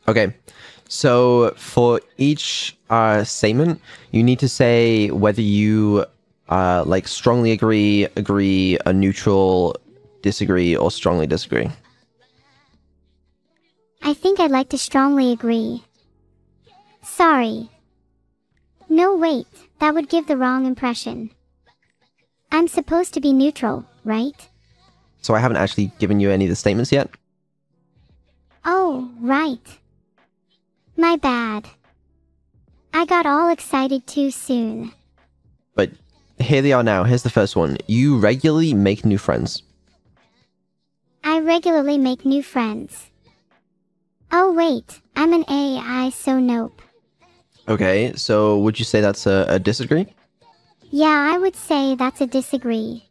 Okay, so for each statement, you need to say whether you like strongly agree, a neutral, disagree, or strongly disagree. I think I'd like to strongly agree. Sorry. No, wait, that would give the wrong impression. I'm supposed to be neutral, right? So I haven't actually given you any of the statements yet? Oh, right. My bad. I got all excited too soon. But here they are now. Here's the first one. You regularly make new friends. I regularly make new friends. Oh wait, I'm an AI, so nope. Okay, so would you say that's a disagree? Yeah, I would say that's a disagree.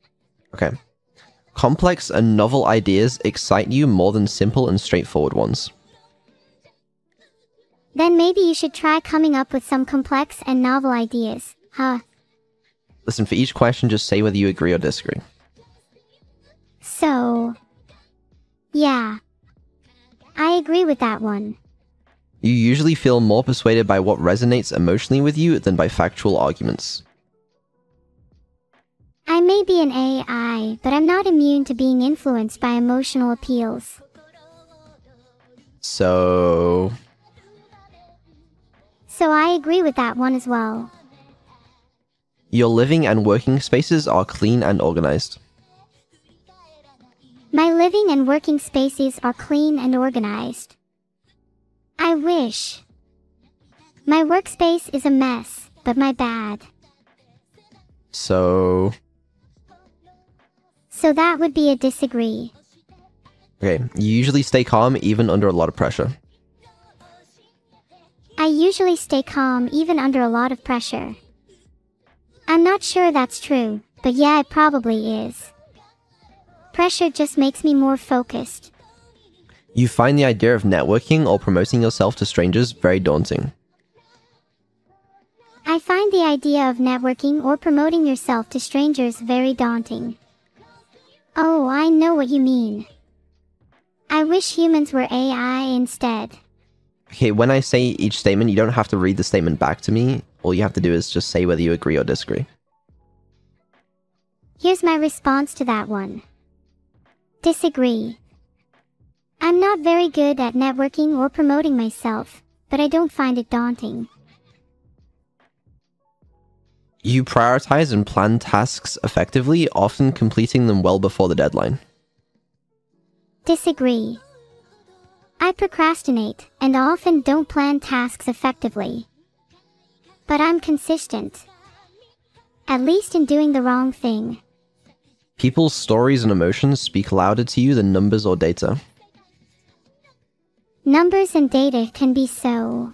Okay. Complex and novel ideas excite you more than simple and straightforward ones. Then maybe you should try coming up with some complex and novel ideas, huh? Listen, for each question, just say whether you agree or disagree. So... yeah. I agree with that one. You usually feel more persuaded by what resonates emotionally with you than by factual arguments. I may be an AI, but I'm not immune to being influenced by emotional appeals. So I agree with that one as well. your living and working spaces are clean and organized. My living and working spaces are clean and organized. I wish. My workspace is a mess, but my bad. So that would be a disagree. okay, you usually stay calm even under a lot of pressure. I usually stay calm even under a lot of pressure. I'm not sure that's true, but yeah, it probably is. Pressure just makes me more focused. You find the idea of networking or promoting yourself to strangers very daunting. I find the idea of networking or promoting yourself to strangers very daunting. Oh, I know what you mean. I wish humans were AI instead. Okay, when I say each statement, you don't have to read the statement back to me. All you have to do is just say whether you agree or disagree. Here's my response to that one. Disagree. I'm not very good at networking or promoting myself, but I don't find it daunting. You prioritize and plan tasks effectively, often completing them well before the deadline. Disagree. I procrastinate and often don't plan tasks effectively. But I'm consistent. At least in doing the wrong thing. People's stories and emotions speak louder to you than numbers or data. Numbers and data can be so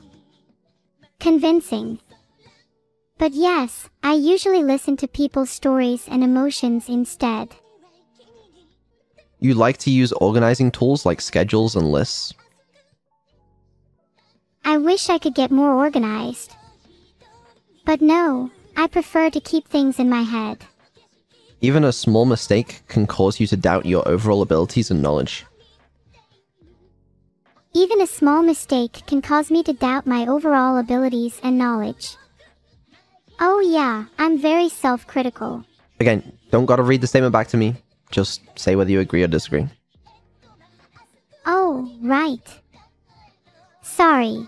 convincing. But yes, I usually listen to people's stories and emotions instead. You like to use organizing tools like schedules and lists. I wish I could get more organized. But no, I prefer to keep things in my head. Even a small mistake can cause you to doubt your overall abilities and knowledge. Even a small mistake can cause me to doubt my overall abilities and knowledge. Oh yeah, I'm very self-critical. Again, don't gotta read the statement back to me. Just say whether you agree or disagree. Oh, right. Sorry.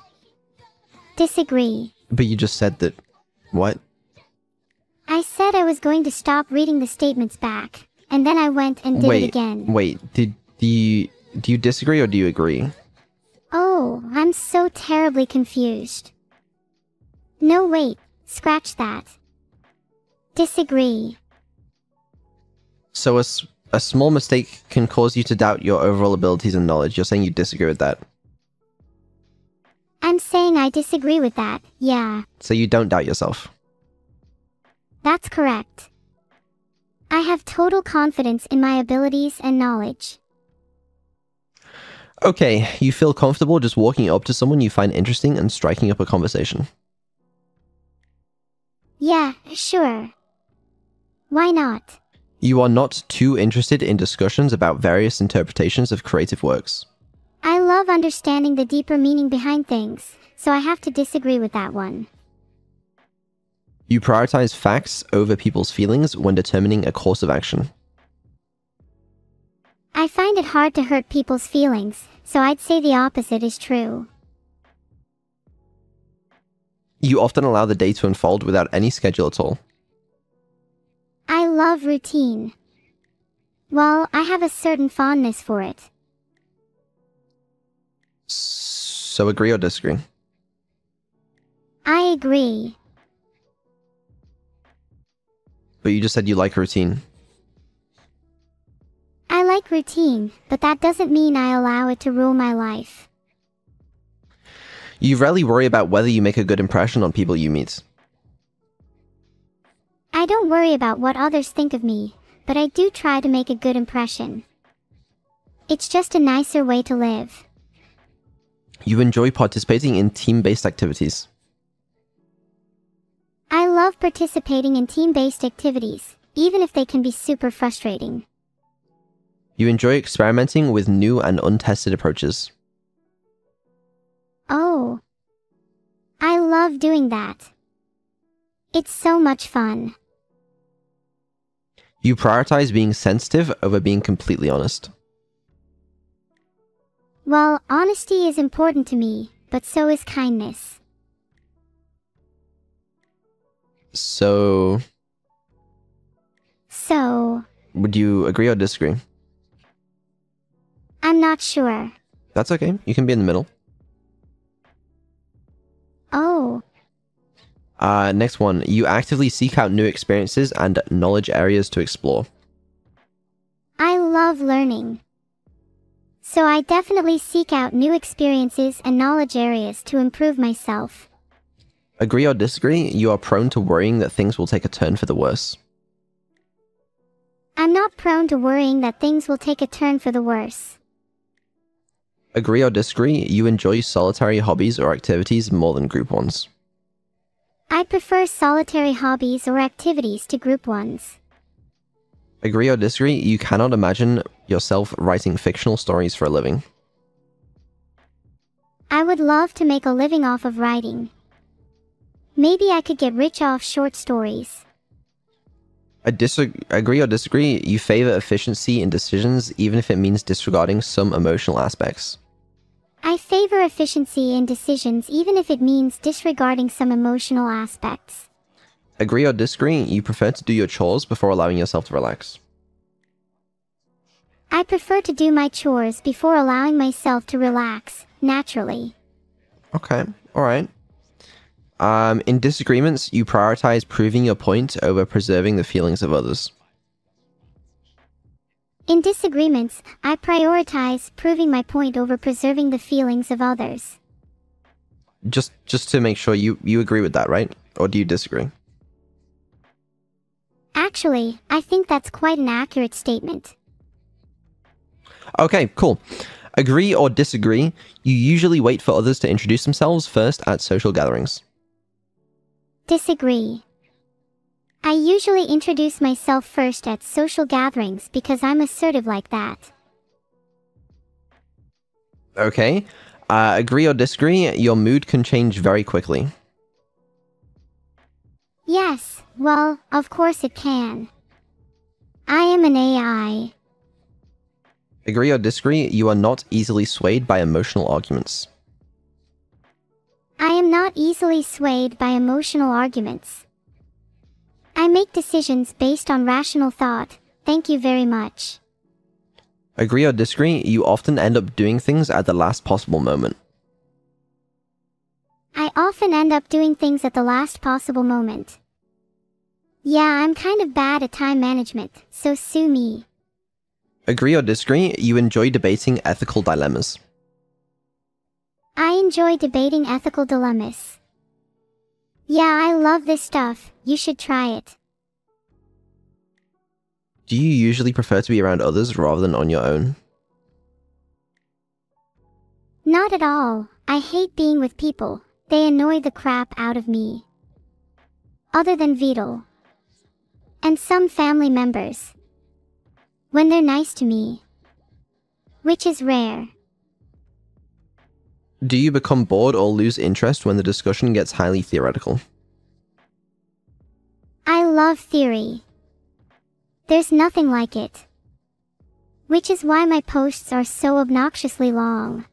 Disagree. But you just said that... What? I said I was going to stop reading the statements back, and then I went and did it again. Wait, do you disagree or do you agree? Oh, I'm so terribly confused. No, wait, scratch that. Disagree. So a small mistake can cause you to doubt your overall abilities and knowledge. You're saying you disagree with that. I'm saying I disagree with that, yeah. So you don't doubt yourself. That's correct. I have total confidence in my abilities and knowledge. Okay, you feel comfortable just walking up to someone you find interesting and striking up a conversation. Yeah, sure. Why not? You are not too interested in discussions about various interpretations of creative works. I love understanding the deeper meaning behind things, so I have to disagree with that one. You prioritize facts over people's feelings when determining a course of action. I find it hard to hurt people's feelings, so I'd say the opposite is true. You often allow the day to unfold without any schedule at all. I love routine. Well, I have a certain fondness for it. So agree or disagree? I agree. But you just said you like routine. I like routine, but that doesn't mean I allow it to rule my life. You rarely worry about whether you make a good impression on people you meet. I don't worry about what others think of me, but I do try to make a good impression. It's just a nicer way to live. You enjoy participating in team-based activities. I love participating in team-based activities, even if they can be super frustrating. You enjoy experimenting with new and untested approaches. Oh. I love doing that. It's so much fun. You prioritize being sensitive over being completely honest. Well, honesty is important to me, but so is kindness. So, would you agree or disagree? I'm not sure. That's okay. You can be in the middle. Oh. Next one. You actively seek out new experiences and knowledge areas to explore. I love learning. So I definitely seek out new experiences and knowledge areas to improve myself. Agree or disagree? You are prone to worrying that things will take a turn for the worse. I'm not prone to worrying that things will take a turn for the worse. Agree or disagree? You enjoy solitary hobbies or activities more than group ones. I prefer solitary hobbies or activities to group ones. Agree or disagree? You cannot imagine yourself writing fictional stories for a living. I would love to make a living off of writing. Maybe I could get rich off short stories. Agree or disagree? You favor efficiency in decisions even if it means disregarding some emotional aspects. I favor efficiency in decisions even if it means disregarding some emotional aspects. Agree or disagree? You prefer to do your chores before allowing yourself to relax. I prefer to do my chores before allowing myself to relax, naturally. Okay, alright. In disagreements, you prioritize proving your point over preserving the feelings of others. In disagreements, I prioritize proving my point over preserving the feelings of others. Just to make sure you agree with that, right? Or do you disagree? Actually, I think that's quite an accurate statement. Okay, cool. Agree or disagree? You usually wait for others to introduce themselves first at social gatherings. Disagree. I usually introduce myself first at social gatherings because I'm assertive like that. Okay. Agree or disagree? Your mood can change very quickly. Yes, well, of course it can. I am an AI. Agree or disagree? You are not easily swayed by emotional arguments. I am not easily swayed by emotional arguments. I make decisions based on rational thought. Thank you very much. Agree or disagree? You often end up doing things at the last possible moment. I often end up doing things at the last possible moment. Yeah, I'm kind of bad at time management, so sue me. Agree or disagree? You enjoy debating ethical dilemmas. I enjoy debating ethical dilemmas. Yeah, I love this stuff. You should try it. Do you usually prefer to be around others rather than on your own? Not at all. I hate being with people. They annoy the crap out of me. Other than Vedal. And some family members. When they're nice to me. Which is rare. Do you become bored or lose interest when the discussion gets highly theoretical? I love theory. There's nothing like it. Which is why my posts are so obnoxiously long.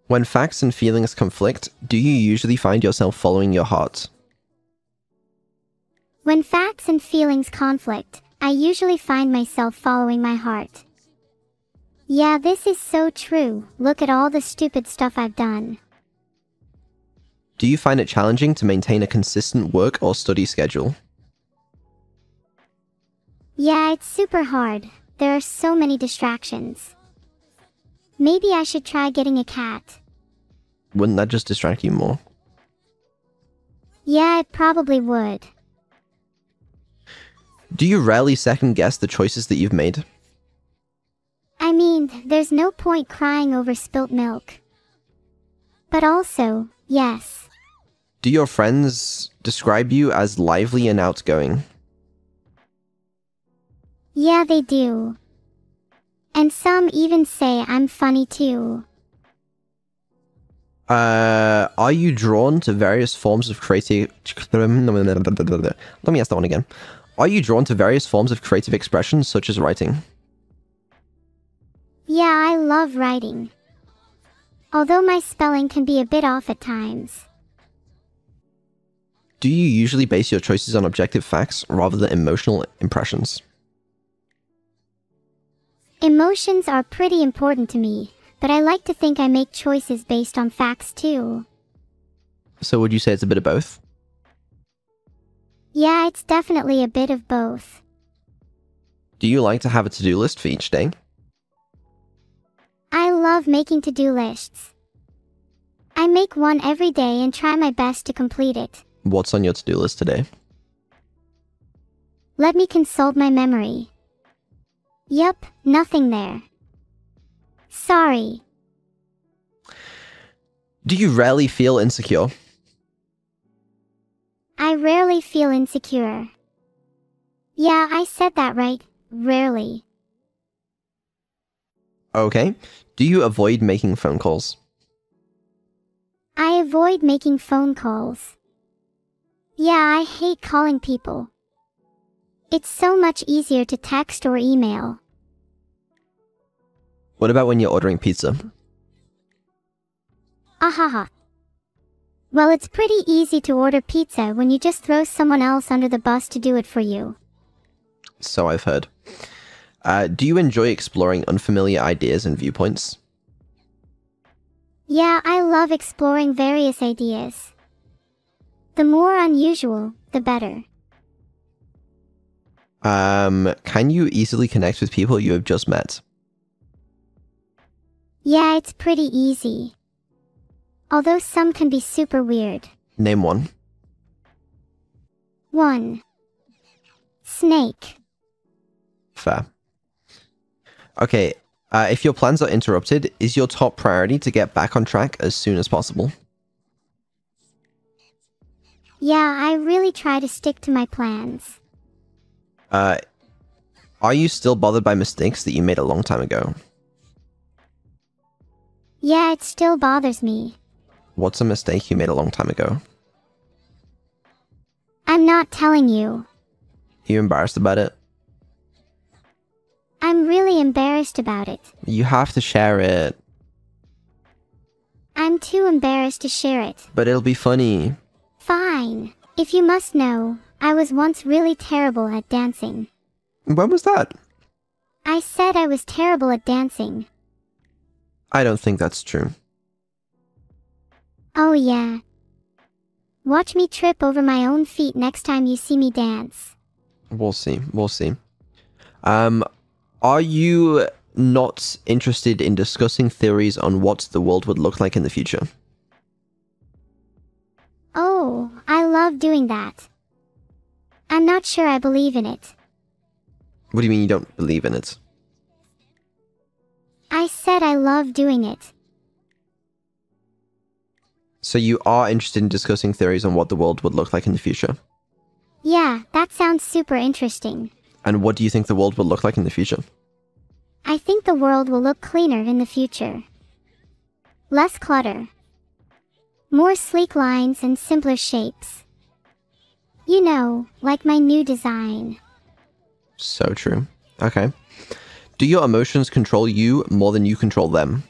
When facts and feelings conflict, do you usually find yourself following your heart? When facts and feelings conflict, I usually find myself following my heart. Yeah, this is so true. Look at all the stupid stuff I've done. Do you find it challenging to maintain a consistent work or study schedule? Yeah, it's super hard. There are so many distractions. Maybe I should try getting a cat. Wouldn't that just distract you more? Yeah, it probably would. Do you rarely second guess the choices that you've made? I mean, there's no point crying over spilt milk. But also, yes. Do your friends describe you as lively and outgoing? Yeah, they do. And some even say I'm funny too. Are you drawn to various forms of creative... Let me ask that one again. Are you drawn to various forms of creative expression, such as writing? Yeah, I love writing. Although my spelling can be a bit off at times. Do you usually base your choices on objective facts rather than emotional impressions? Emotions are pretty important to me, but I like to think I make choices based on facts too. So would you say it's a bit of both? Yeah, it's definitely a bit of both. Do you like to have a to-do list for each day? I love making to-do lists. I make one every day and try my best to complete it. What's on your to-do list today? Let me consult my memory. Yup, nothing there. Sorry. Do you rarely feel insecure? I rarely feel insecure. Yeah, I said that right. Rarely. Okay. Do you avoid making phone calls? I avoid making phone calls. Yeah, I hate calling people. It's so much easier to text or email. What about when you're ordering pizza? Ahaha. Well, it's pretty easy to order pizza when you just throw someone else under the bus to do it for you. So I've heard. Do you enjoy exploring unfamiliar ideas and viewpoints? Yeah, I love exploring various ideas. The more unusual, the better. Can you easily connect with people you have just met? Yeah, it's pretty easy. Although some can be super weird. Name one. 1. Snake. Fair. Okay, if your plans are interrupted, is your top priority to get back on track as soon as possible? Yeah, I really try to stick to my plans. Are you still bothered by mistakes that you made a long time ago? Yeah, it still bothers me. What's a mistake you made a long time ago? I'm not telling you. Are you embarrassed about it? I'm really embarrassed about it. You have to share it. I'm too embarrassed to share it. But it'll be funny. Fine. If you must know, I was once really terrible at dancing. When was that? I said I was terrible at dancing. I don't think that's true. Oh yeah. Watch me trip over my own feet next time you see me dance. We'll see. We'll see. Are you not interested in discussing theories on what the world would look like in the future? Oh, I love doing that. I'm not sure I believe in it. What do you mean you don't believe in it? I said I love doing it. So you are interested in discussing theories on what the world would look like in the future? Yeah, that sounds super interesting. And what do you think the world will look like in the future? I think the world will look cleaner in the future. Less clutter. More sleek lines and simpler shapes. You know, like my new design. So true. Okay. Do your emotions control you more than you control them?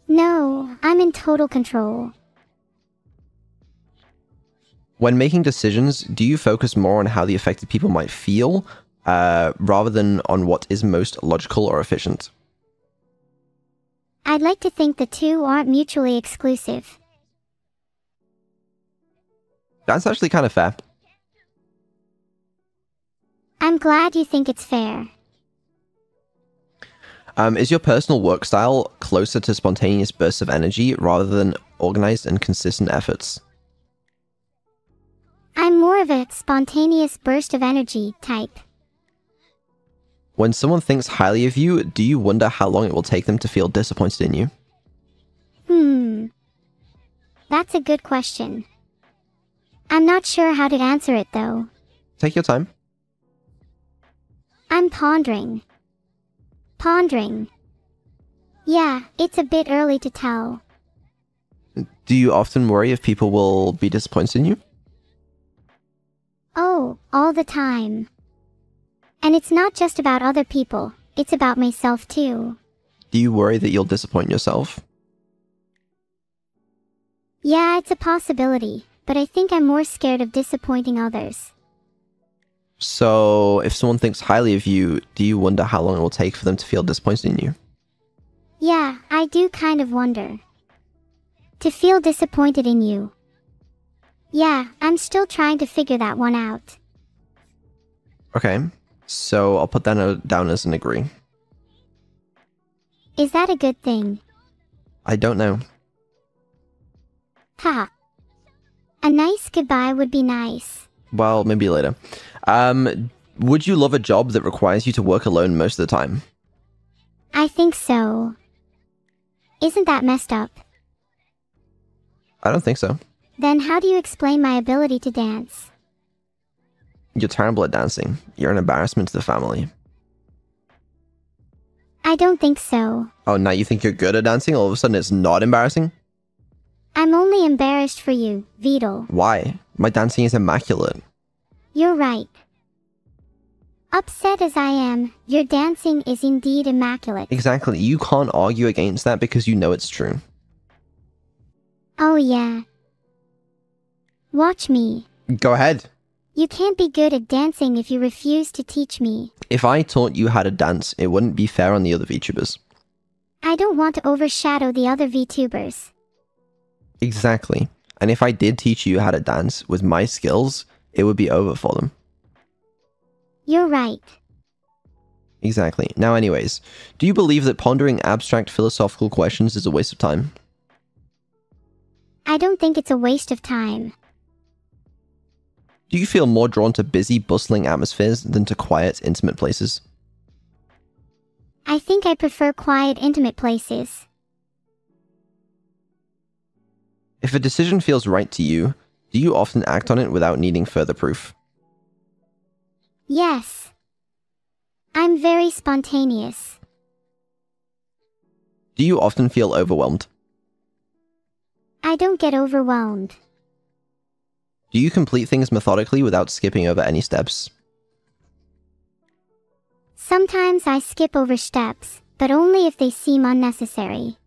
No, I'm in total control. When making decisions, do you focus more on how the affected people might feel, rather than on what is most logical or efficient? I'd like to think the two aren't mutually exclusive. That's actually kind of fair. I'm glad you think it's fair. Is your personal work style closer to spontaneous bursts of energy rather than organized and consistent efforts? I'm more of a spontaneous burst of energy type. When someone thinks highly of you, do you wonder how long it will take them to feel disappointed in you? That's a good question. I'm not sure how to answer it though. Take your time. I'm pondering. Yeah, it's a bit early to tell. Do you often worry if people will be disappointed in you? Oh, all the time. And it's not just about other people, it's about myself too. Do you worry that you'll disappoint yourself? Yeah, it's a possibility, but I think I'm more scared of disappointing others. So, if someone thinks highly of you, do you wonder how long it will take for them to feel disappointed in you? Yeah, I do kind of wonder. To feel disappointed in you. Yeah, I'm still trying to figure that one out. Okay, so I'll put that down as an agree. Is that a good thing? I don't know. Haha. A nice goodbye would be nice. Well, maybe later. Would you love a job that requires you to work alone most of the time? I think so. Isn't that messed up? I don't think so. Then how do you explain my ability to dance? You're terrible at dancing. You're an embarrassment to the family. I don't think so. Oh, now you think you're good at dancing? All of a sudden it's not embarrassing? I'm only embarrassed for you, Vedal. Why? My dancing is immaculate. You're right. Upset as I am, your dancing is indeed immaculate. Exactly. You can't argue against that because you know it's true. Oh yeah. Watch me. Go ahead. You can't be good at dancing if you refuse to teach me. If I taught you how to dance, it wouldn't be fair on the other VTubers. I don't want to overshadow the other VTubers. Exactly. And if I did teach you how to dance with my skills, it would be over for them. You're right. Exactly. Now anyways, do you believe that pondering abstract philosophical questions is a waste of time? I don't think it's a waste of time. Do you feel more drawn to busy, bustling atmospheres than to quiet, intimate places? I think I prefer quiet, intimate places. If a decision feels right to you, do you often act on it without needing further proof? Yes. I'm very spontaneous. Do you often feel overwhelmed? I don't get overwhelmed. Do you complete things methodically without skipping over any steps? Sometimes I skip over steps, but only if they seem unnecessary.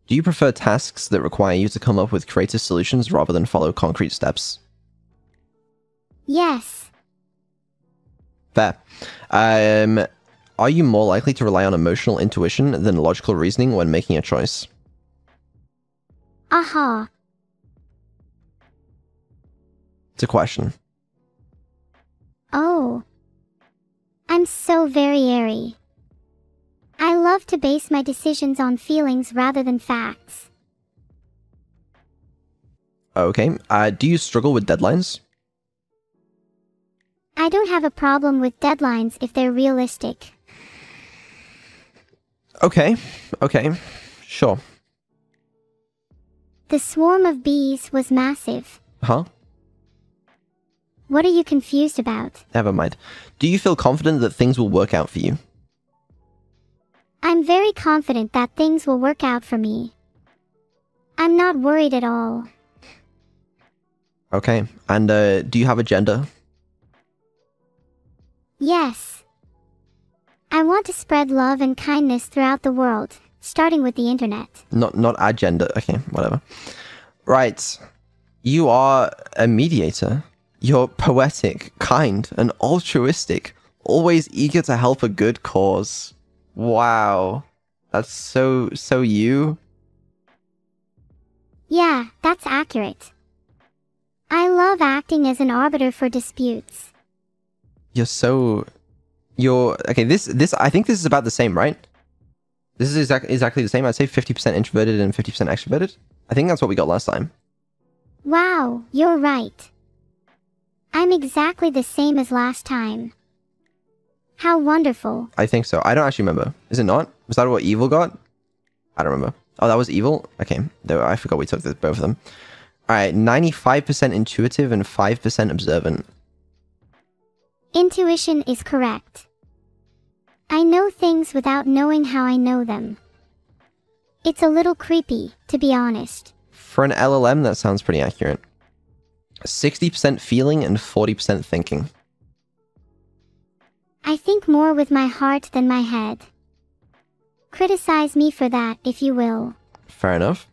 Do you prefer tasks that require you to come up with creative solutions rather than follow concrete steps? Yes. Fair. Are you more likely to rely on emotional intuition than logical reasoning when making a choice? Aha. It's a question. Oh. I'm so very airy. I love to base my decisions on feelings rather than facts. Okay. Do you struggle with deadlines? I don't have a problem with deadlines if they're realistic. Okay. Sure. The swarm of bees was massive. Huh? What are you confused about? Never mind. Do you feel confident that things will work out for you? I'm very confident that things will work out for me. I'm not worried at all. Okay. And do you have a gender? Yes. I want to spread love and kindness throughout the world, starting with the internet. Not agenda. Okay, whatever. Right. You are a mediator. You're poetic, kind, and altruistic, always eager to help a good cause. Wow. That's so you. Yeah, that's accurate. I love acting as an arbiter for disputes. You're okay, this I think this is about the same, right? This is exactly the same. I'd say 50% introverted and 50% extroverted. I think that's what we got last time. Wow, you're right. I'm exactly the same as last time. How wonderful. I think so. I don't actually remember. Is it not? Was that what evil got? I don't remember. Oh, that was evil? Okay. I forgot we took both of them. Alright, 95% intuitive and 5% observant. Intuition is correct. I know things without knowing how I know them. It's a little creepy, to be honest. For an LLM, that sounds pretty accurate. 60% feeling and 40% thinking. I think more with my heart than my head. Criticize me for that, if you will. Fair enough.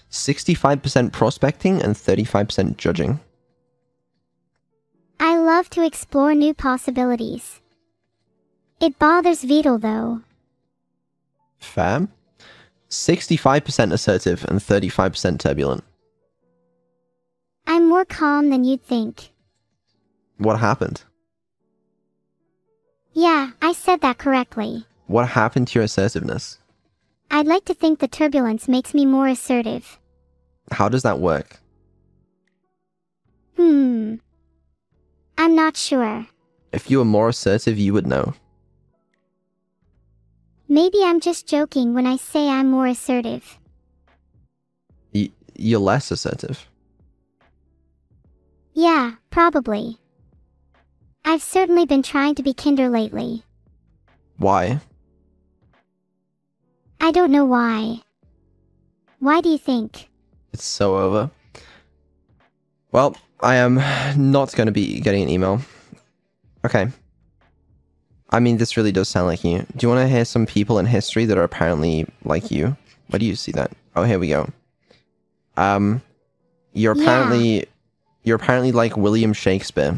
65% prospecting and 35% judging. I love to explore new possibilities. It bothers Vedal though. Fair. 65% assertive and 35% turbulent. I'm more calm than you'd think. What happened? Yeah, I said that correctly. What happened to your assertiveness? I'd like to think the turbulence makes me more assertive. How does that work? I'm not sure. If you were more assertive, you would know. Maybe I'm just joking when I say I'm more assertive. You're less assertive. Yeah, probably. I've certainly been trying to be kinder lately. Why? I don't know why. Why do you think? It's so over. Well, I am not going to be getting an email. Okay. I mean, this really does sound like you. Do you want to hear some people in history that are apparently like you? Where do you see that? Oh, here we go. You're apparently like William Shakespeare.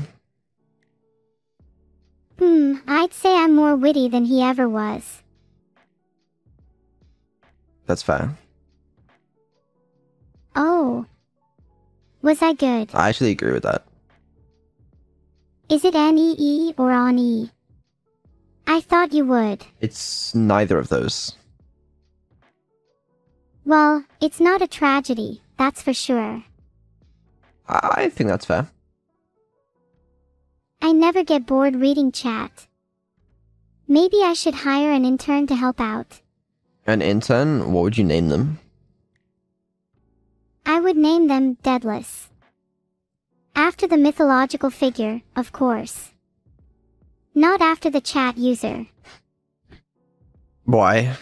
I'd say I'm more witty than he ever was. That's fair. Oh. Was I good? I actually agree with that. Is it N-E-E or on-E? I thought you would. It's neither of those. Well, it's not a tragedy, that's for sure. I think that's fair. I never get bored reading chat. Maybe I should hire an intern to help out. An intern? What would you name them? I would name them Deadless. After the mythological figure, of course. Not after the chat user. Why?